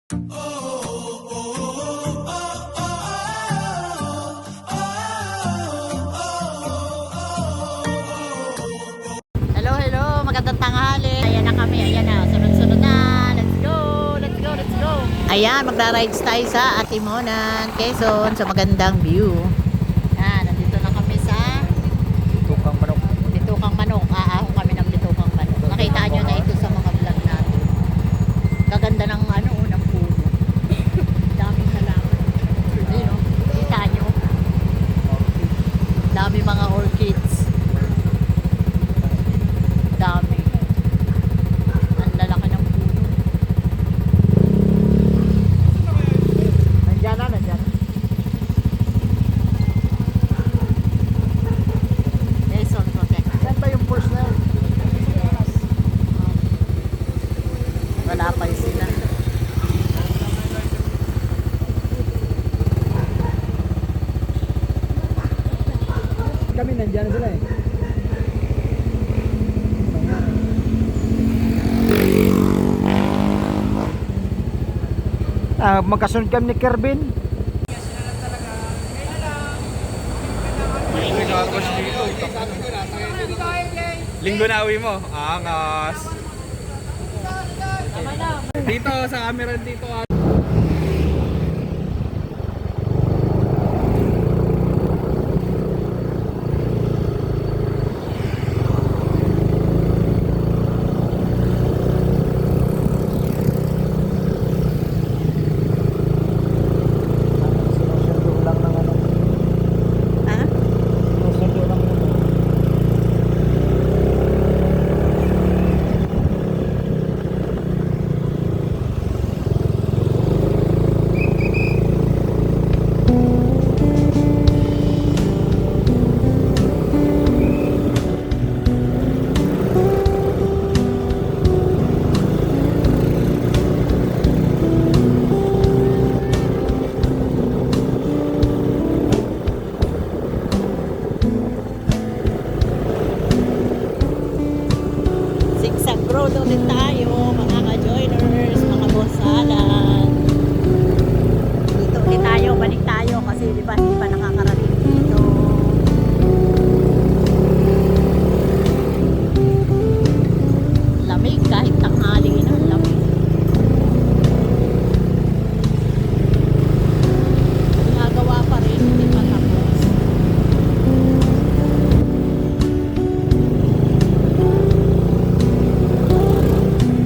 Hello, hello. Magandang tanghali. Ayan na kami. Ayan na. Sunod-sunod na. Let's go. Let's go. Let's go. Ayan, magra-rides tayo sa Atimonan, Quezon, sa magandang view. Ayan, nandito na kami sa Tukang manok. Bitukang Manok. Aahon kami ng Bitukang Manok. Nakita nyo na ito sa mga vlog natin. Gaganda ng ng puno. Daming halaman. Ayun, oh. Kita nyo. Dami mga orchids. Dami. Ang lalaki ng puno. Nandiyan na, nandiyan. Quezon Protect. Saan ba yung first na yun? Wala pa yung sila. Kami nandiyan sila eh. Magkasunod kami ni Kervin. Linggo na uwi mo. Angas. Dito sa camera dito. Sinusundo lang ng ano. Ha? Sinusundo lang ng ano. Sigsag road ulit tayo, mga ka-joiners, mga bossalan. Dito ulit tayo, balik tayo kasi di ba hindi pa nakakarating dito. Lamig kahit tanghali na, lamig. Ginagawa pa rin, hindi pa tapos.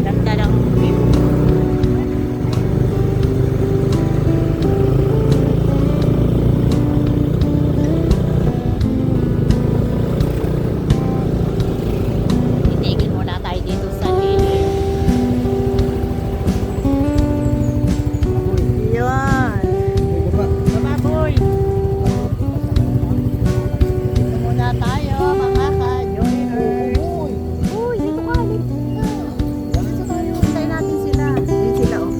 Ganda ng view. Titigil muna tayo dito sa lilim. Yan. Baba boy. Dito muna tayo mga ka-joiners. Uy, dito ka. Dito tayo. Hintayin natin sila. Yun sila oh.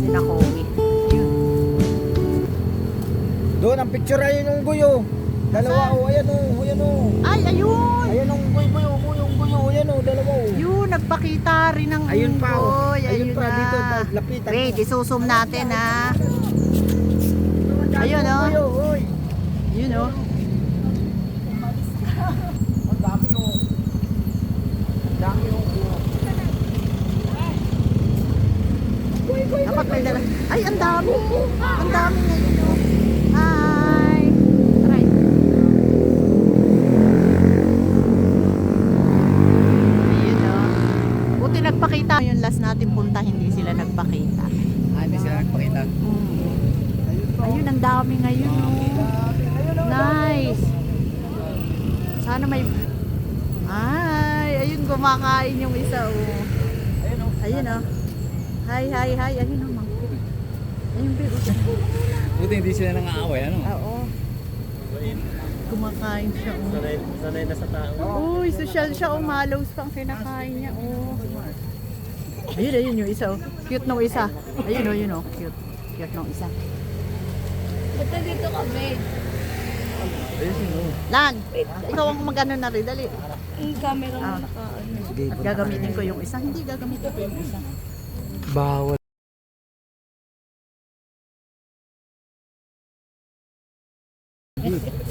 Sila Kobe. Yun. Doon ang picture ayun yung guyo. Dalawa Saan? oh, ayan oh, ayan oh. Ay, ayun. Ayan ang guyo, ayan oh, dalawa oh. Yun, nagpakita rin ng Ayun pa oh. unggoy. Ayun pa na. dito, lapitan. Wait, isusum natin ha. Ayun oh. Guyo, oy. Yun oh. Ang dami oh. Ang dami oh. Dapat may dala. Ay, ang dami. Ang dami ngayon oh. Hi. Right. Ayun oh. Buti nagpakita. Yung last natin punta, hindi sila nagpakita. Hindi sila nagpakita. Ayun, ang dami ngayon oh. Nice. Sana may... Ay, ayun, kumakain yung isa oh. Ayun oh. Hi, hi, hi. Ayun oh, monkey. Ayun, big. Buti hindi sila nang-aaway, ano? Oo. Kumakain siya oh. Sanay na sa tao. Uy, social siya oh. Mallows pang kinakain niya oh. Ayun, ayun yung isa oh. Cute nung isa. Ayun oh, yun oh. Cute. Cute nung isa. Ba't dito kami? Lan, ikaw ang magano na rin. Dali. Yung camera mo Ah. naka ano. At gagamitin ko yung isa. Hindi gagamitin ko yung isa. Bawal.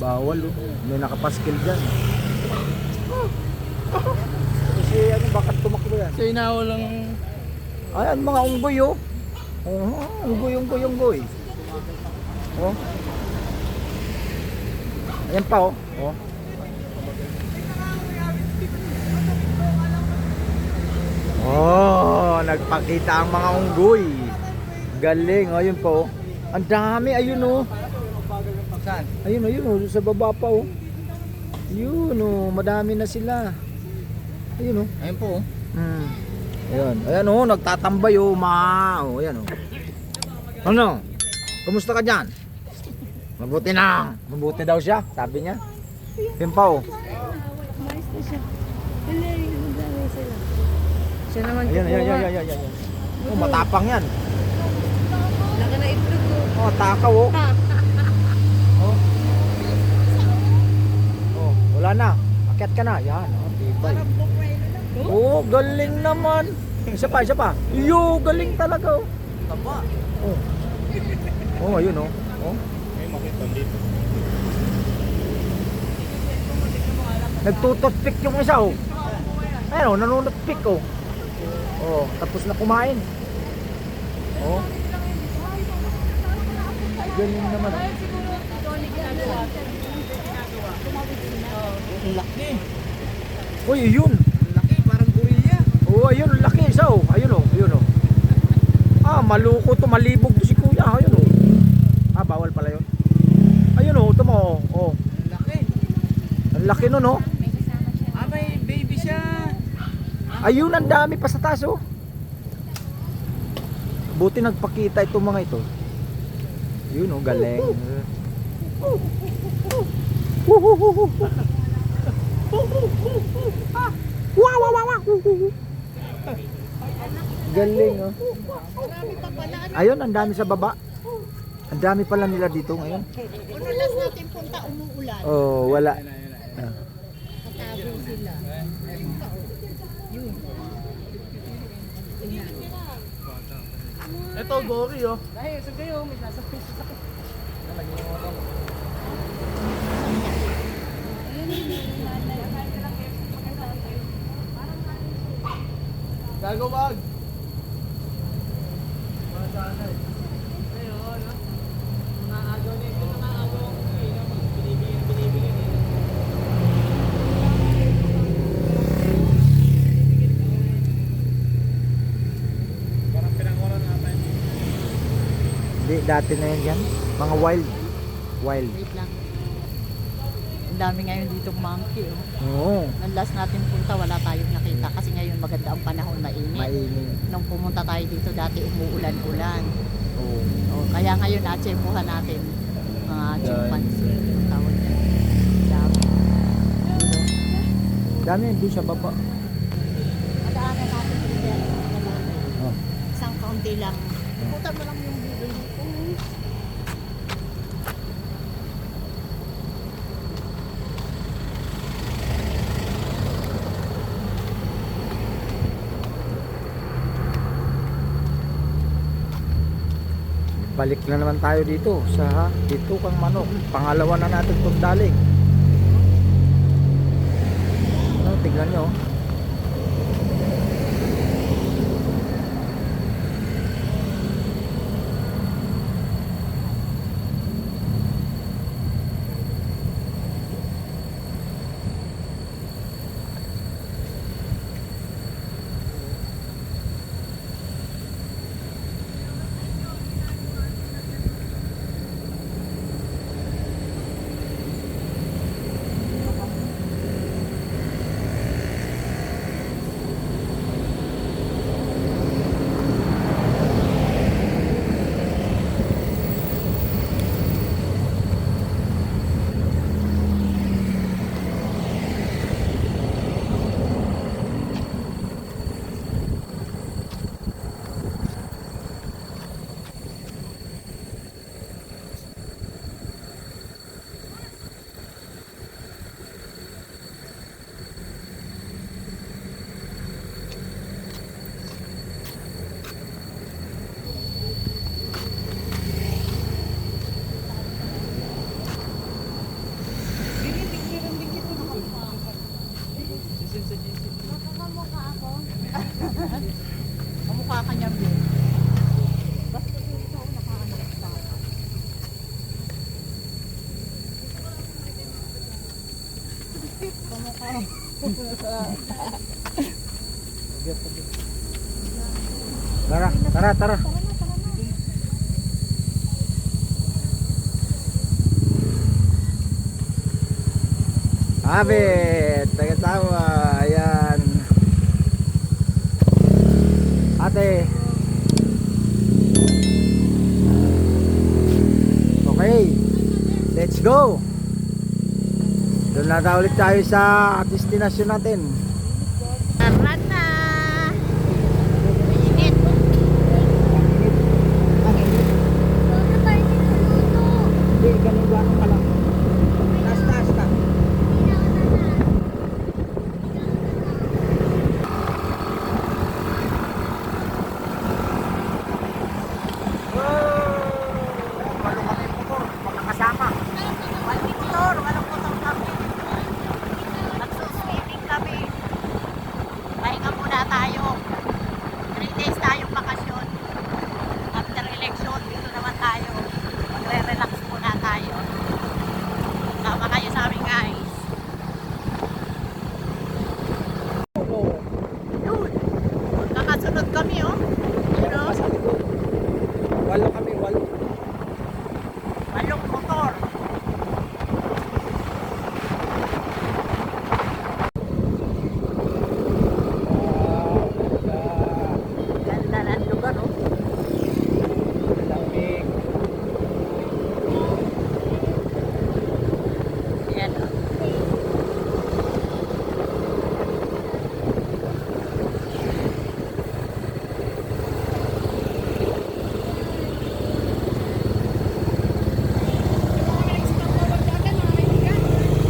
Bawal oh. May nakapaskil dyan. Kasi ano, bakit tumakbo yan? Sa inaw lang. Ayan mga unggoy oh. Oh, unggoy. Oh. Ayan pa oh. Oh. Oh, nagpakita ang mga unggoy. Galing, ayun pa oh. Ang dami, ayun oh. Saan? Ayun oh, sa baba pa oh. Yun oh, madami na sila. Ayun oh. Ayun po. Ayan oh, nagtatambay oh, oh, ayan oh. Ano? Kumusta ka dyan? Mabuti na. Mabuti daw siya, sabi niya. Yun pa oh. Umayos na siya. Wala, magdami sila. Siya naman Ayan. Oh, matapang yan. Laka na itlog ko. Oh, takaw oh. Oh. Oh, wala na. Akyat ka na. Yan, oh, tibay. Oh, galing naman. Isa pa. Yo, galing talaga oh. Taba. Oh. Oh, ayun oh. Oh. May makita dito. Nagtututpik yung isa oh. Ayun oh, nanunutpik oh. Oh, tapos na kumain. Oh. Galing naman. Ang laki. Uy, yun. Ang laki, parang gorilla. Oh, ayun, laki isa oh. Ayun oh. Ah, maluko to, malibog to si kuya. Ayun oh. Ah, bawal pala yun. Ayun oh, ito mo oh. Ang laki. Ang laki nun oh. Ah, may baby siya. Ayun, ang dami pa sa taas oh. Buti nagpakita itong mga ito. Yun oh, galing. Galing oh. Ayun, ang dami sa baba. Ang dami pala nila dito ngayon. Unulas natin punta, umuulan. Oh, wala. Ah. Katago sila. Ito, gori oh. Gago bag. Hindi, dati na yan yan. Mga wild. Wild. Wait lang. Ang dami ngayon dito monkey. Oh. Oo. Nang last natin punta, wala tayong nakita kasi ngayon maganda ang panahon, mainit. Mainit. Nung pumunta tayo dito, dati umuulan-ulan. Oo. Oh, kaya ngayon natsempuhan natin mga chimpanzee. Ang tawag niya. Dami. Dami doon sa baba. Madaanan natin dito. Oh. Isang kaunti lang. Puta mo lang yung bibig. Balik na naman tayo dito sa dito kang manok. Pangalawa na natin itong daling. Ano, tignan nyo. Tara, tara, tara. Abit, tagatawa, ayan. Ate. Okay, let's go. Doon na ulit tayo sa destination natin. Tara na! Init. Hindi, ganun ka lang. Taas, taas ka. Walang motor kami. Nagsuswimming kami. Pahinga muna tayo. 3 days tayong bakasyon. After election, dito naman tayo. Magre-relax muna tayo. Sama kayo sa amin, guys. Yun. Magkakasunod kami, oh. You know? Walo kami, walo. Walong motor. Ganda ng lugar, oh. Lamig. Yan, oh.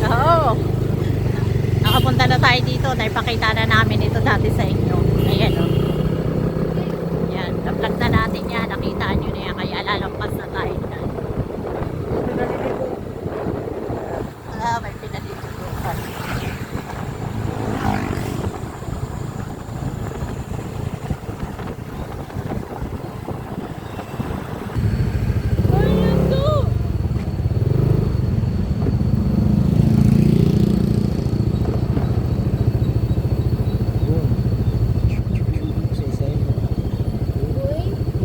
Oo. Nakapunta na tayo dito. Naipakita na namin ito dati sa inyo. Ayan, oh. Yan. Vlog na natin yan. Nakita nyo na yan. Kaya lalampas na tayo na. May pinalitutukan.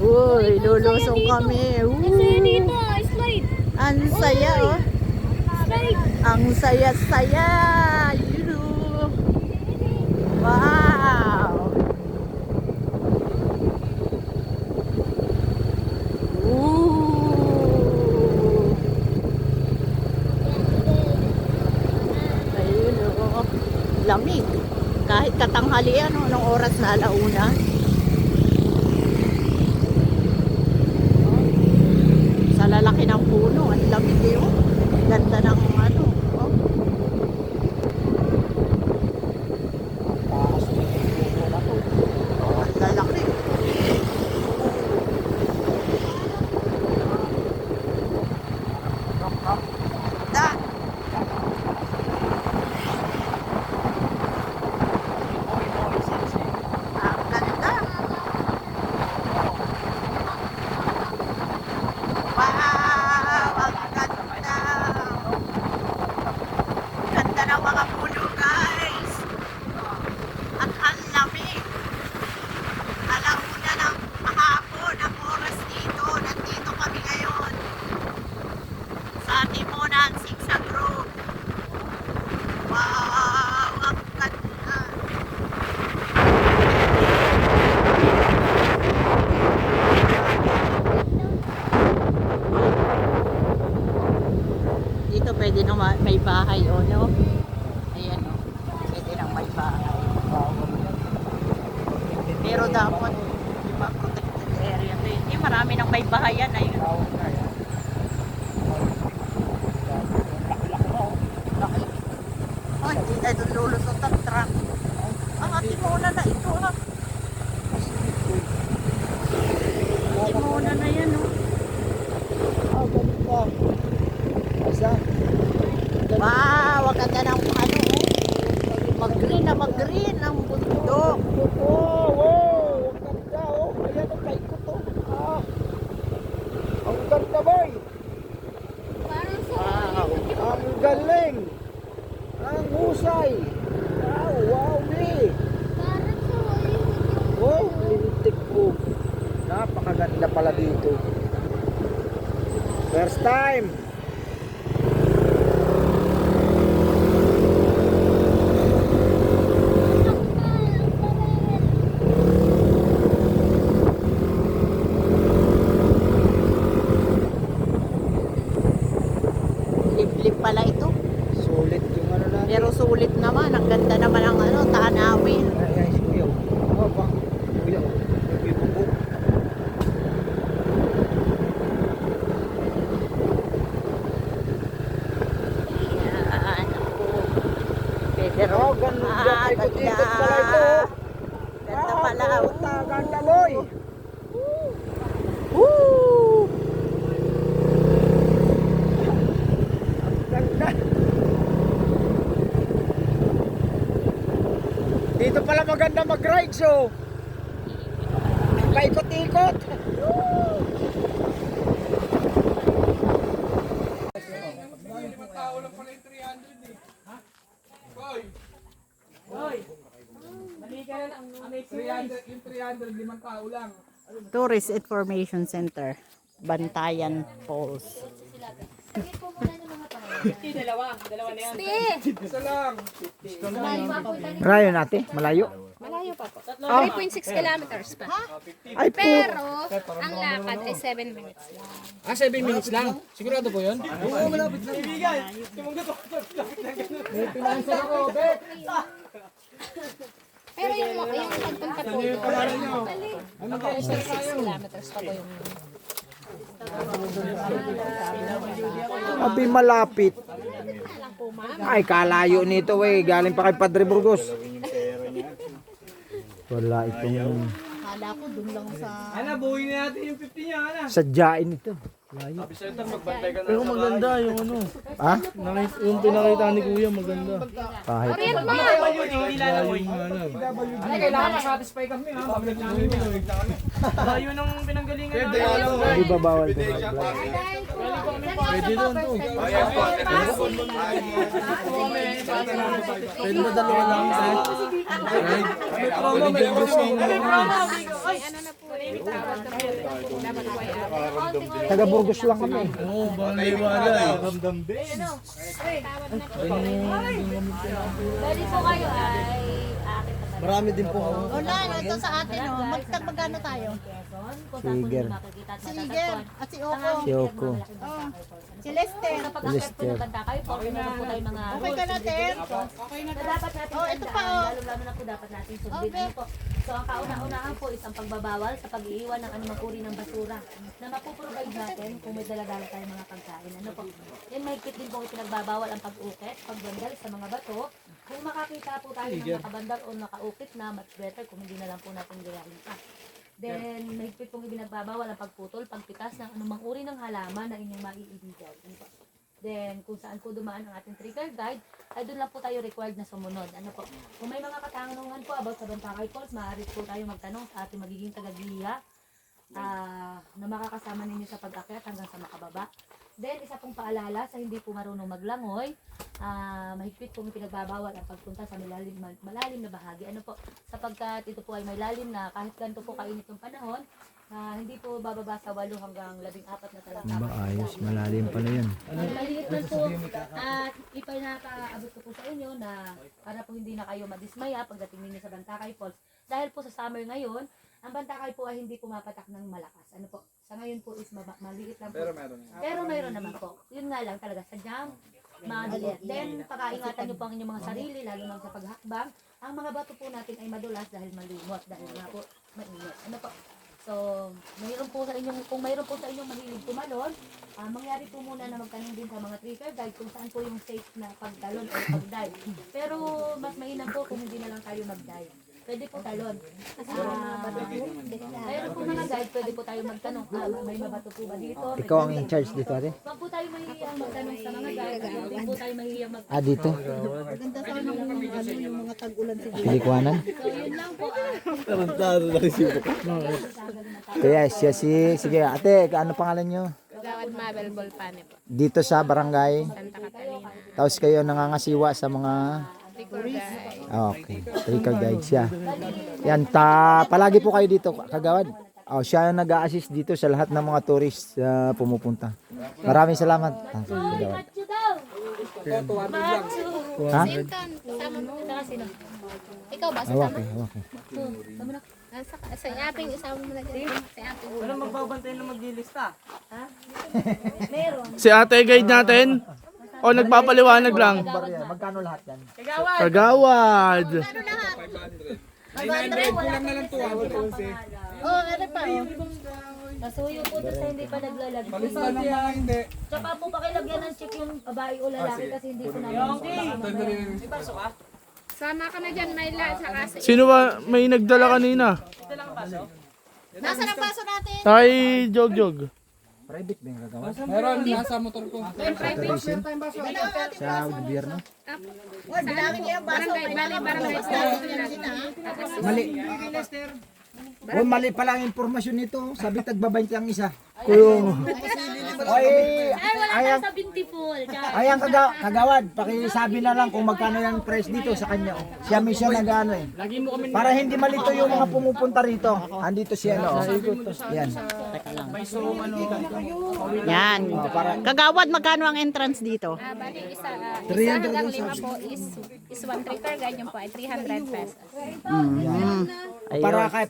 Uy, lulusong kami. Dito, slide. Ang saya, oh. Slide. Ang saya-saya. Yun, oh. Wow. Ooh. Ayun, oh. Lamig. Kahit katanghalian, oh, nung oras na alauna. Sa lalaki ng puno, ang lamig, eh, oh. Ganda ng ano, oh. Oh, ang lalaki. Da. Ang ganda. Wow, ang ganda. Ganda ng mga puno, guys. At ang lamig. Alauna ng hapon ang oras dito. Nandito kami ngayon sa Timonan Zigzag Road. Wow, ang ganda. Dito pwede na may bahay, o, no? Ayan, o. Pwede nang may bahay. Pero dapat, di ba, protected area to. Hindi, marami nang may bahayan. Ayun. Laki. Ay, hindi na doon lulusot ang truck. Ang Timona na ito, ha. Timona na yan, o. Ah, ganun ka. Asa? Wow, ang ganda ng ano, oh. Mag-green na mag-green ang bundok. Oh, wow! Ang ganda, oh! Ayan, ang paikot, oh! Ah! Ang ganda, boy! Parang sa Wow. Ang galing! Ang husay! dito. First time. Liblib pala ito. Sulit yung ano natin. Pero sulit naman. Ang ganda naman ang ano, tanawin. Ay, ay, si Kuya. Oh, pa. Kuya. Nagpipupok. Yan. Pwede rin. Oh, ganda. Ikot-ikot pala ito. Ganda pala. Puta, ganda boy. Woo! Ganda. Dito pala maganda mag-ride so. Paikot-ikot. Tourist Information Center. Bantayan Falls. Malayo natin, malayo. Malayo pa po. 3.6 kilometers pa. Ay po. Pero, ang lakad ay 7 minutes lang. Ah, 7 minutes lang. Sigurado po yun? Oo, malapit lang. Pero yung pagpunta po doon, 6 kilometers pa po yung Abi malapit. Ay kalayo nito eh, galing pa kay Padre Burgos. Wala itong Kala ko dun lang sa... Ana, buuin na natin yung 50 niya, Ana. sadyain ito. Layo. Pero maganda yung ano. Ha? Yung pinakita ni Kuya maganda. Kahit Orient mo! Layo nga lang. Ano, kailangan ma-satisfy kami, ha? Pabalik namin yun. Layo ng pinanggalingan namin. hindi ba bawal din mag-vlog? Pwede doon to. Pwede ba dalawa lang sa right? Pwede dyan gusto yung Taga Burgos lang kami. Oo, baliwala. Pwede po kayo ay aakit na Marami din po. Wala, ito sa atin oh. Magkano tayo? Siger. Si Iger at si Oko. Si Oko. Oh. Si Lester. Kapag akit po ng banda kayo, po, meron po tayong mga Okay ka natin? na dapat natin Oh, ito pa, tandaan, oh. lalo-lalo na po dapat natin sundin. Okay. Ano po? So, ang kauna-unahan po is ang pagbabawal sa pag-iiwan ng anumang uri ng basura na mapuprovide natin kung may dala-dala tayong mga pagkain. Ano po? Yan, mahigpit din po pinagbabawal ang pag-ukit, pagbandal sa mga bato. Kung makakita po tayo ng nakabandal o nakaukit na, much better kung hindi na lang po natin gayahin pa. Then, mahigpit pong ibinagbabawal ang pagputol, pagpitas ng anumang uri ng halaman na inyong maiibigay. Ano po? Then, kung saan po dumaan ang ating trigger guide, ay doon lang po tayo required na sumunod. Ano po? Kung may mga katanungan po about sa Bantakay Falls, maaari po tayo magtanong sa ating magiging taga-giya na makakasama ninyo sa pag-akyat hanggang sa makababa. Then, isa pong paalala sa hindi po marunong maglangoy, mahigpit pong pinagbabawal ang pagpunta sa malalim na bahagi. Ano po? Sapagkat ito po ay may lalim na kahit ganito po kainit yung panahon, hindi po bababa sa 8 hanggang 14 na talata. Ba ayos, malalim pala yan. Maliit lang po at ipinakaabot ko po sa inyo na para po hindi na kayo madismaya pagdating ninyo sa Bantakay Falls. Dahil po sa summer ngayon, ang Bantakay po ay hindi pumapatak ng malakas. Ano po? Sa ngayon po is maliit lang po. Pero mayroon naman po. Yun nga lang talaga, sadyang madali. Then, pakaingatan nyo po ang inyong mga sarili, lalo na sa paghakbang. Ang mga bato po natin ay madulas dahil malimot, dahil nga po mainit. Ano po? So, mayroon po sa inyong, kung mayroon po sa inyong mahilig tumalon, mangyari po muna na magtanong din sa mga trigger guide kung saan po yung safe na pagtalon o pag-dive. Pero mas mainam po kung hindi na lang tayo mag-dive. Pwede po talon. Mayroon po mga guide, pwede po tayo magtanong, may mabato po ba dito? Ikaw ang in charge dito ate? Huwag po tayo mahihiyang magtanong sa mga guide. Huwag po tayo mahihiyang magtanong. Ah, dito? Maganda sana yung mga tag-ulan siguro. Pilikwanan? So, yun lang po. Tarantado na si Kaya siya sige ate, ano pangalan nyo? Gawad Mabel Bolpane po. Dito sa barangay, Santa Catalina. tapos kayo nangangasiwa sa mga okay, tricker guide siya. Yan, palagi po kayo dito, kagawad. Siya ang nag-a-assist dito sa lahat ng mga tourist na pumupunta. Maraming salamat. Kagawad. Macho daw! Macho! Ha? Saka sino? Ikaw ba? Okay, okay. Sa aping isama mo na ganyan. Sa aping. Walang magbabantay na maglilista. Meron. Si ate guide natin? O nagpapaliwanag lang? Magkano lahat yan? Kagawad. Kulang na lang 200. Oh, ano pa? Nasuyo po doon sa hindi pa naglalagay. Palista ng mga hindi. Tsaka po pakilagyan ng check yung babae o lalaki kasi hindi po namin. Sama ka na dyan, Myla. Saka Sino ba may nagdala kanina? Nasaan ang baso natin? Kay Jogjog. Private ba yung kagawad? Meron, nasa motor ko. Sa gobyerno? Barangay, barangay. Mali. Mali pala ang impormasyon nito. Sabi tagbabaint lang isa. Ay, wala na sa Bintipol. Ay, ang kagawad, pakisabi na lang kung magkano yung price dito sa kanya. Siya mismo nag-ano eh. Para hindi malito yung mga pumupunta rito. Andito siya, no? Yan. Yan. Kagawad, magkano ang entrance dito? Bali, isa hanggang 5 po is 1 per guide. Yung po ay 300 pesos.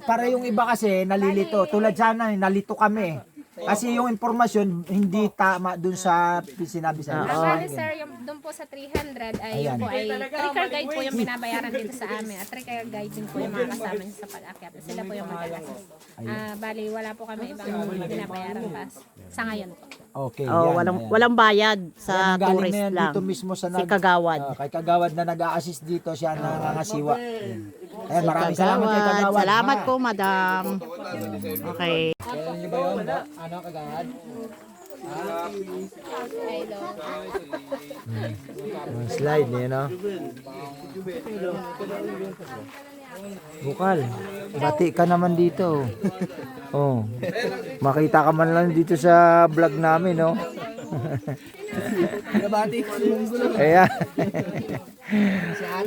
Para yung iba kasi nalilito. Tulad sana, nalito kami. Kasi yung impormasyon hindi tama dun sa sinabi sa Bali, sir, yung doon po sa 300 ay yung po ay 3-car guide po yung binabayaran dito sa amin. At 3-car guide din po yung mga kasama niyo sa pag-akyat. Sila po yung mag-assist. Bali, wala po kami ibang binabayaran pa sa ngayon po. Okay, Oh, yan. walang bayad sa Galing tourist na yan lang. dito mismo sa Si Kagawad. kay Kagawad na nag-a-assist dito siya nangangasiwa. Ayan, maraming salamat kay Kagawad. Salamat po, madam. Okay. Ano Kagawad? Slide niya, no? Bukal, bati ka naman dito. Oh. Makita ka man lang dito sa vlog namin, no? Ayan.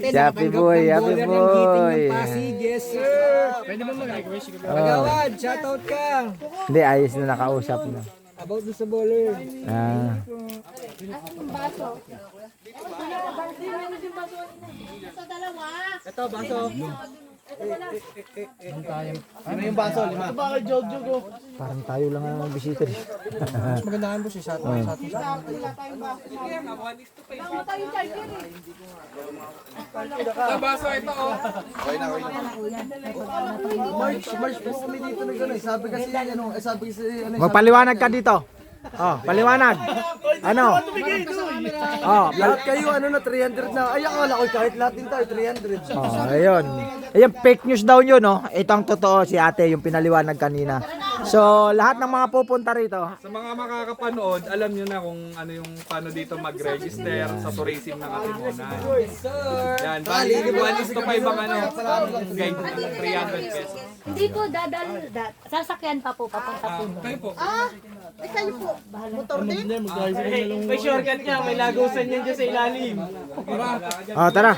Si Happy Boy, Happy Boy. Yes, sir. Pwede ba mag-request? Kagawad, shoutout ka. Hindi, ayos na nakausap na. About do sa baller. Ah. Ito, baso. Ano yung baso? 5. Parang tayo lang ang bisita. Mas magandahan po siya. Shoutout. Baso ito, oh. March po kami dito na gano'n. Sabi kasi Magpaliwanag ka dito. Oh, paliwanag. Ano? Oh, lahat kayo na 300 na. Ay, akala ko kahit lahat din tayo 300. oh, ayun. Ayun, fake news daw yun, no? Ito ang totoo, si ate, yung pinaliwanag kanina. So, lahat ng mga pupunta rito, Sa mga makakapanood, alam nyo na kung ano yung paano dito mag-register sa tourism ng Katimunan. Yan, bali, 1 is to 5 ang guide, 300 pesos. Hindi po sasakyan pa po papunta po. Kayo po. May shortcut niya, may lagusan niyan dyan sa ilalim. oh, tara.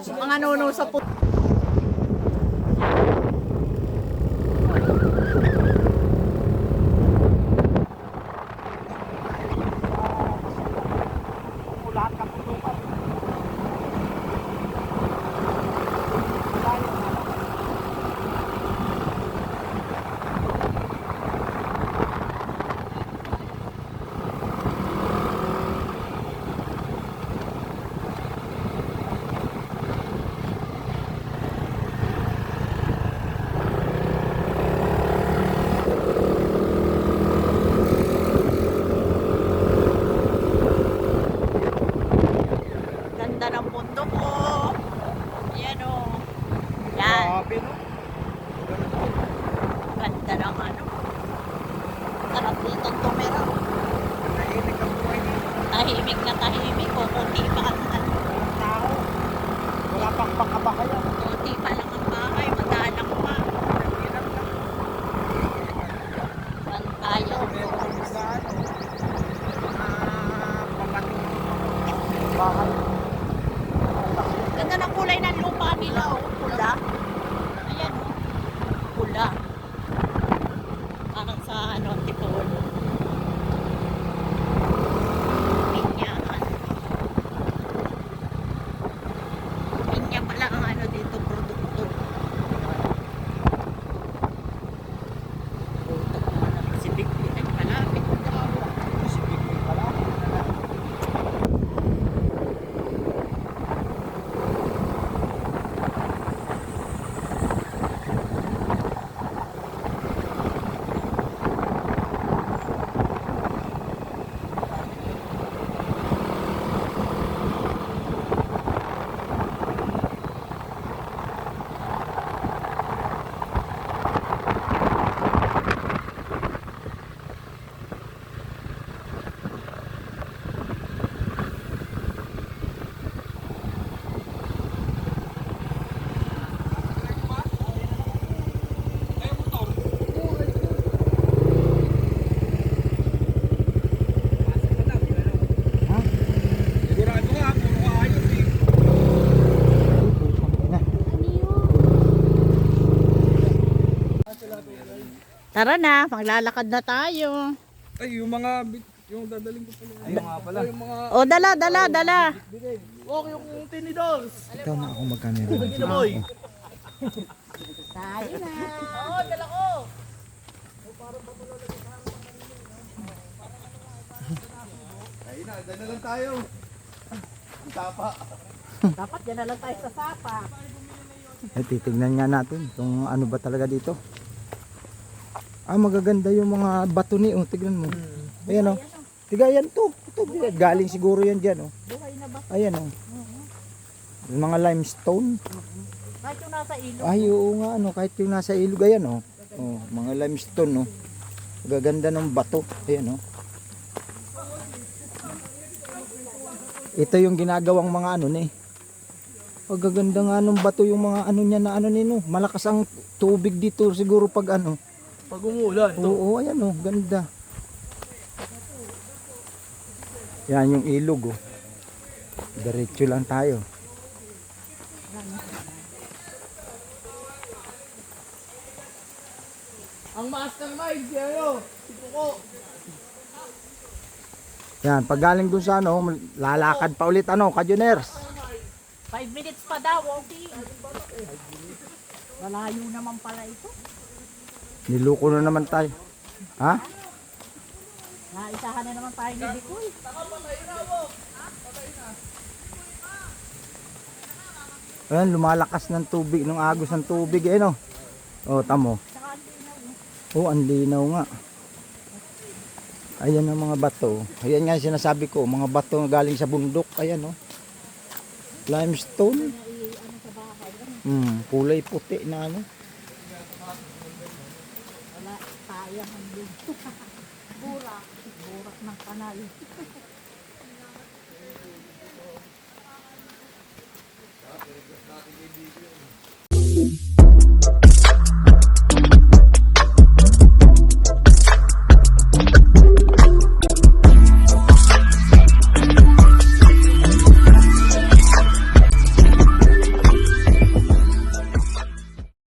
Mga nuno sa puto. Ganda ng bundok ko. Ayan o. Yan. Ganda ng ano. Sarap dito tumira. Tahimik na tahimik o. Kunti pa ang tao. Wala pang pakabakayan. Kunti pa lang ang bahay. Madalang pa. Pantayan. Ganda ng kulay ng lupa nila, oh. Pula. Ayan, oh. Pula. Tara na, maglalakad na tayo. Ay, yung mga, yung dadaling ko pala. Ayun nga pala. Yung mga, O, dala. Yung tinidors. Ikaw na ako mag-camera. Boy. Tayo na. Ayun na, dyan na lang tayo. Tapa. Dapat yan na lang tayo sa sapa. Ay, titignan nga natin kung ano ba talaga dito. Magaganda yung mga bato ni, tignan mo. Ayan oh. Tiga yan to. Ito, galing siguro yan dyan oh. Ayan oh. Yung mga limestone. Kahit yung nasa ilog. Ay, oo nga ano, kahit yung nasa ilog ayan oh. Oh, mga limestone oh. Gaganda ng bato. Ayan oh. Ito yung ginagawang mga ano ni. Gaganda nga ng bato yung mga ano niya na ano nino. Malakas ang tubig dito siguro pag ano. Pag umulan. Oo, ayan oh, ganda. Yan yung ilog oh. Diretso lang tayo. Ang mastermind, siya si Kuko. Yan, pag galing dun sa ano, lalakad pa ulit ano, Kajuners. 5 minutes pa daw, okay. Malayo naman pala ito. Niluko na naman tayo. Ha? Naisahan na naman tayo ni Bikoy. Ayan, lumalakas ng tubig, ng agos ng tubig eh no. Oh, tamo. Oh, ang linaw nga. Ayan ang mga bato. Ayan nga yung sinasabi ko, mga bato na galing sa bundok. Ayan oh. Limestone. Kulay puti na ano. Wala, sayang ang din. Burak ng kanal.